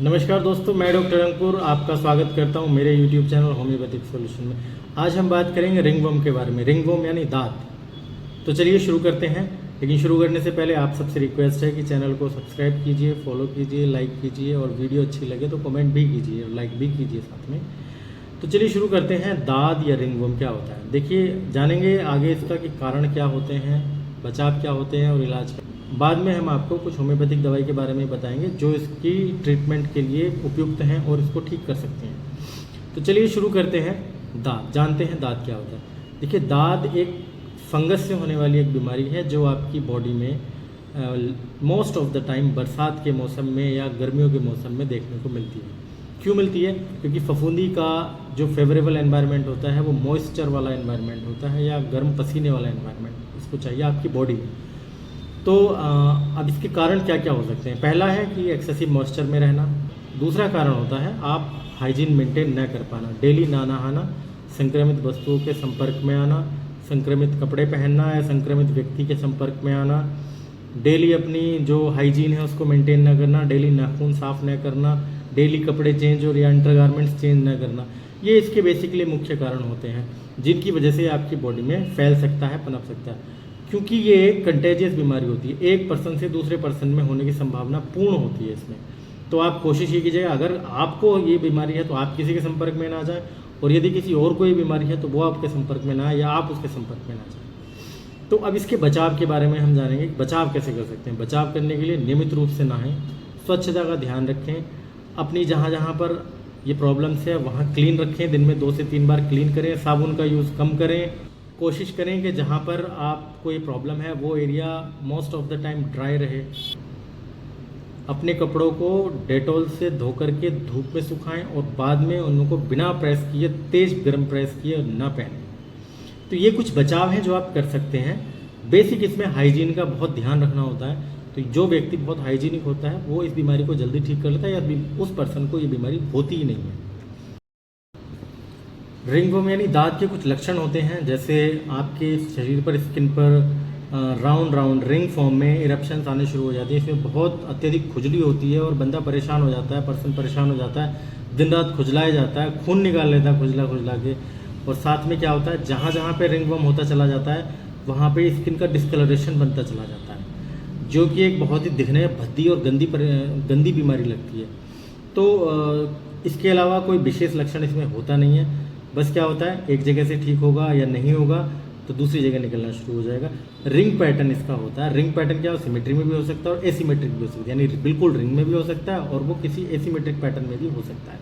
नमस्कार दोस्तों, मैं डॉक्टर अंकुर आपका स्वागत करता हूं मेरे YouTube चैनल होम्योपैथिक सॉल्यूशन में। आज हम बात करेंगे रिंगवर्म के बारे में। रिंगवर्म यानी दांत। तो चलिए शुरू करते हैं। लेकिन शुरू करने से पहले आप सबसे रिक्वेस्ट है कि चैनल को सब्सक्राइब कीजिए, फॉलो कीजिए, लाइक कीजिए और वीडियो अच्छी लगे तो कमेंट भी कीजिए और लाइक भी कीजिए साथ में। तो चलिए शुरू करते हैं। दांत या रिंगवर्म क्या होता है, देखिए जानेंगे आगे इसका कि कारण क्या होते हैं, बचाव क्या होते हैं और इलाज क्या। बाद में हम आपको कुछ होम्योपैथिक दवाई के बारे में बताएंगे जो इसकी ट्रीटमेंट के लिए उपयुक्त हैं और इसको ठीक कर सकते हैं। तो चलिए शुरू करते हैं। दांत, जानते हैं दांत क्या होता है। देखिए दांत एक फंगस से होने वाली एक बीमारी है जो आपकी बॉडी में मोस्ट ऑफ द टाइम बरसात के मौसम में या गर्मियों के मौसम में देखने को मिलती है। क्यों मिलती है? क्योंकि फफूंदी का जो फेवरेबल एनवायरनमेंट होता है वो मॉइस्चर वाला एनवायरनमेंट होता है या गर्म पसीने वाला एनवायरनमेंट इसको चाहिए आपकी बॉडी में। तो अब इसके कारण क्या क्या हो सकते हैं। पहला है कि एक्सेसिव मॉइस्चर में रहना। दूसरा कारण होता है आप हाइजीन मेंटेन न कर पाना, डेली ना नहाना, संक्रमित वस्तुओं के संपर्क में आना, संक्रमित कपड़े पहनना या संक्रमित व्यक्ति के संपर्क में आना, डेली अपनी जो हाइजीन है उसको मेंटेन न करना, डेली नाखून साफ न करना, डेली कपड़े चेंज और या अंडरगारमेंट्स चेंज न करना। ये इसके बेसिकली मुख्य कारण होते हैं जिनकी वजह से आपकी बॉडी में फैल सकता है, पनप सकता है। क्योंकि ये एक कंटेजियस बीमारी होती है, एक पर्सन से दूसरे पर्सन में होने की संभावना पूर्ण होती है इसमें। तो आप कोशिश ये कीजिएगा अगर आपको ये बीमारी है तो आप किसी के संपर्क में ना जाएं, और यदि किसी और कोई बीमारी है तो वो आपके संपर्क में ना आए या आप उसके संपर्क में ना जाएं। तो अब इसके बचाव के बारे में हम जानेंगे। बचाव कैसे कर सकते हैं। बचाव करने के लिए नियमित रूप से नहाएं, स्वच्छता का ध्यान रखें, अपनी जहाँ जहाँ पर ये प्रॉब्लम्स है वहाँ क्लीन रखें, दिन में 2 से 3 बार क्लीन करें, साबुन का यूज़ कम करें। कोशिश करें कि जहाँ पर आपको ये प्रॉब्लम है वो area most of the time dry रहे। अपने कपड़ों को डेटॉल से धो करके धूप में सुखाएं और बाद में उनको बिना प्रेस किए, तेज गर्म प्रेस किए ना पहनें। तो ये कुछ बचाव हैं जो आप कर सकते हैं। बेसिक इसमें हाइजीन का बहुत ध्यान रखना होता है। तो जो व्यक्ति बहुत हाइजीनिक होता है वो इस बीमारी को जल्दी ठीक कर लेता है या उस पर्सन को ये बीमारी होती ही नहीं है। रिंगवर्म यानी दांत के कुछ लक्षण होते हैं, जैसे आपके शरीर पर, स्किन पर राउंड राउंड रिंग फॉर्म में इरप्शंस आने शुरू हो जाती है। इसमें बहुत अत्यधिक खुजली होती है और बंदा परेशान हो जाता है, पर्सन परेशान हो जाता है, दिन रात खुजलाया जाता है, खून निकाल लेता है खुजला खुजला के। और साथ में क्या होता है, जहाँ जहाँ पे रिंगवर्म होता चला जाता है वहाँ पे स्किन का डिस्कलरेशन बनता चला जाता है, जो कि एक बहुत ही दिखने में भद्दी और गंदी बीमारी लगती है। तो इसके अलावा कोई विशेष लक्षण इसमें होता नहीं है। बस क्या होता है, एक जगह से ठीक होगा या नहीं होगा तो दूसरी जगह निकलना शुरू हो जाएगा। रिंग पैटर्न इसका होता है। रिंग पैटर्न क्या हो, सिमेट्री में भी हो सकता है और एसिमेट्रिक भी हो सकता है, यानी बिल्कुल रिंग में भी हो सकता है और वो किसी एसिमेट्रिक पैटर्न में भी हो सकता है।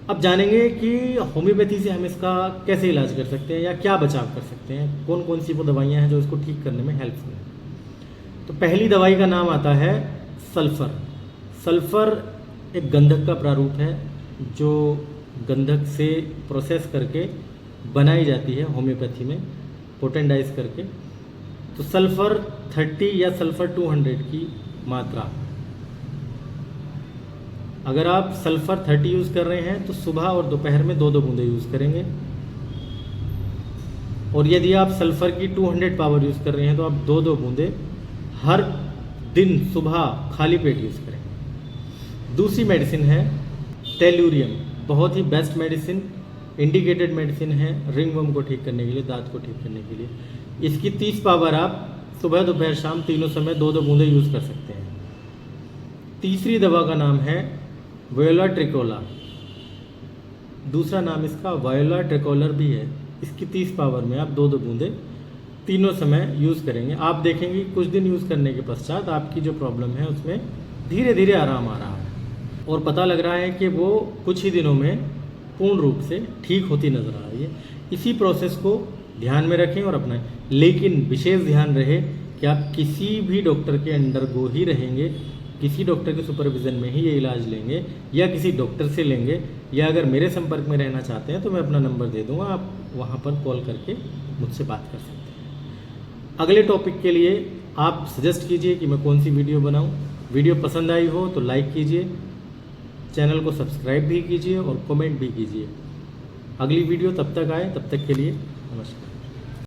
अब जानेंगे कि होम्योपैथी से हम इसका कैसे इलाज कर सकते हैं या क्या बचाव कर सकते हैं, कौन कौन सी वो दवाइयाँ हैं जो इसको ठीक करने में हेल्पफुल है। तो पहली दवाई का नाम आता है सल्फर। सल्फर एक गंधक का प्रारूप है जो गंधक से प्रोसेस करके बनाई जाती है होम्योपैथी में, पोटेंडाइज करके। तो सल्फर 30 या सल्फर 200 की मात्रा, अगर आप सल्फर 30 यूज़ कर रहे हैं तो सुबह और दोपहर में 2-2 बूंदे यूज़ करेंगे, और यदि आप सल्फर की 200 पावर यूज़ कर रहे हैं तो आप 2-2 बूंदे हर दिन सुबह खाली पेट यूज़ करेंगे। दूसरी मेडिसिन है टेल्यूरियम, बहुत ही बेस्ट मेडिसिन, इंडिकेटेड मेडिसिन है रिंगवर्म को ठीक करने के लिए, दांत को ठीक करने के लिए। इसकी 30 पावर आप सुबह दोपहर शाम तीनों समय 2-2 बूंदे यूज़ कर सकते हैं। तीसरी दवा का नाम है वायोला ट्रिकोला, दूसरा नाम इसका वायोला ट्रिकोलर भी है। इसकी 30 पावर में आप 2-2 बूंदे तीनों समय यूज़ करेंगे। आप देखेंगे कुछ दिन यूज़ करने के पश्चात आपकी जो प्रॉब्लम है उसमें धीरे धीरे आराम आ रहा है और पता लग रहा है कि वो कुछ ही दिनों में पूर्ण रूप से ठीक होती नज़र आ रही है। इसी प्रोसेस को ध्यान में रखें और अपनाएं, लेकिन विशेष ध्यान रहे कि आप किसी भी डॉक्टर के अंडरगो ही रहेंगे, किसी डॉक्टर के सुपरविज़न में ही ये इलाज लेंगे या किसी डॉक्टर से लेंगे, या अगर मेरे संपर्क में रहना चाहते हैं तो मैं अपना नंबर दे दूँगा, आप वहाँ पर कॉल करके मुझसे बात कर सकते हैं। अगले टॉपिक के लिए आप सजेस्ट कीजिए कि मैं कौन सी वीडियो बनाऊँ। वीडियो पसंद आई हो तो लाइक कीजिए, चैनल को सब्सक्राइब भी कीजिए और कमेंट भी कीजिए। अगली वीडियो तब तक आए, तब तक के लिए नमस्कार।